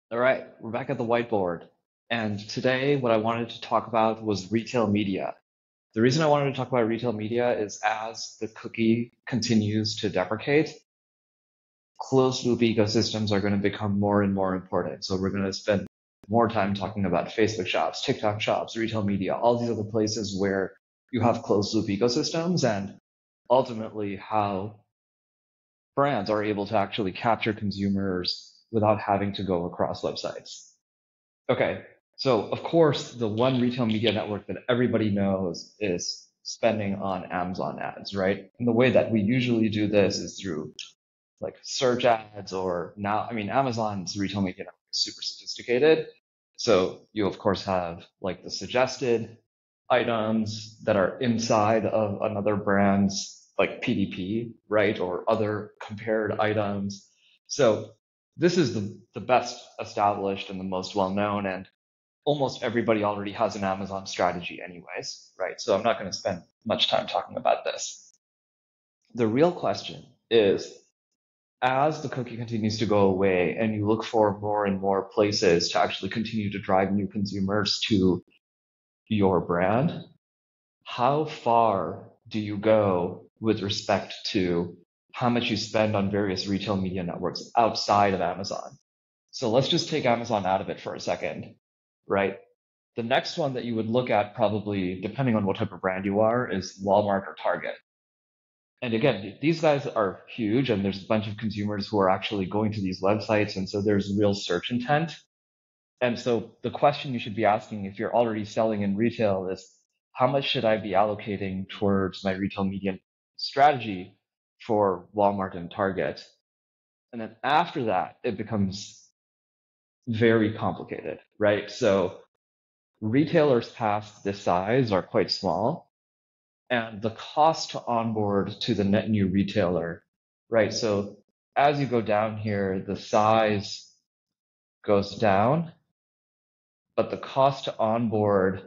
All right, we're back at the whiteboard. And today, what I wanted to talk about was retail media. The reason I wanted to talk about retail media is as the cookie continues to deprecate, closed loop ecosystems are going to become more and more important. So we're going to spend more time talking about Facebook shops, TikTok shops, retail media, all these other places where you have closed loop ecosystems and ultimately how brands are able to actually capture consumers without having to go across websites. Okay, so of course, the one retail media network that everybody knows is spending on Amazon ads, right? And the way that we usually do this is through like search ads or now, I mean, Amazon's retail media network is super sophisticated. So you of course have like the suggested items that are inside of another brand's like PDP, right? Or other compared items. So this is the best established and the most well known, and almost everybody already has an Amazon strategy anyways, right? So I'm not going to spend much time talking about this. The real question is, as the cookie continues to go away and you look for more and more places to actually continue to drive new consumers to your brand, how far do you go with respect to how much you spend on various retail media networks outside of Amazon? So let's just take Amazon out of it for a second, right? The next one that you would look at, probably depending on what type of brand you are, is Walmart or Target. And again, these guys are huge, and there's a bunch of consumers who are actually going to these websites, and so there's real search intent. And so the question you should be asking if you're already selling in retail is, how much should I be allocating towards my retail media strategy for Walmart and Target? And then after that, it becomes very complicated, right? So retailers past this size are quite small, and the cost to onboard to the net new retailer, right? So as you go down here, the size goes down, but the cost to onboard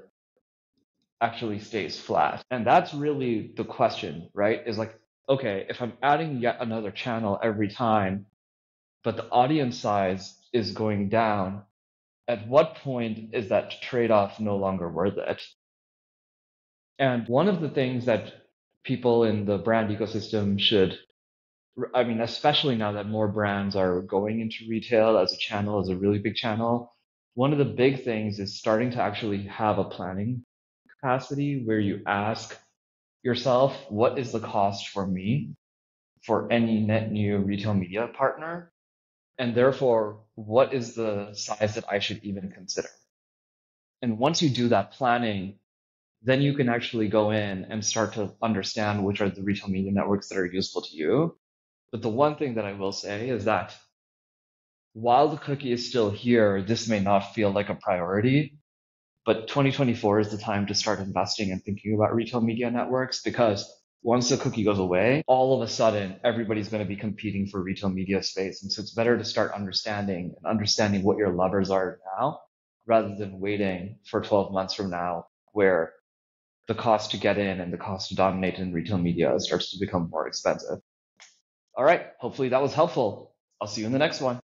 actually stays flat. And that's really the question, right? Is like, okay, if I'm adding yet another channel every time, but the audience size is going down, at what point is that trade-off no longer worth it? And one of the things that people in the brand ecosystem should, I mean, especially now that more brands are going into retail as a channel, as a really big channel, one of the big things is starting to actually have a planning capacity where you ask yourself, what is the cost for me for any net new retail media partner? And therefore, what is the size that I should even consider? And once you do that planning, then you can actually go in and start to understand which are the retail media networks that are useful to you. But the one thing that I will say is that while the cookie is still here, this may not feel like a priority, but 2024 is the time to start investing and thinking about retail media networks, because once the cookie goes away, all of a sudden everybody's going to be competing for retail media space. And so it's better to start understanding what your levers are now rather than waiting for 12 months from now, where the cost to get in and the cost to dominate in retail media starts to become more expensive. All right. Hopefully that was helpful. I'll see you in the next one.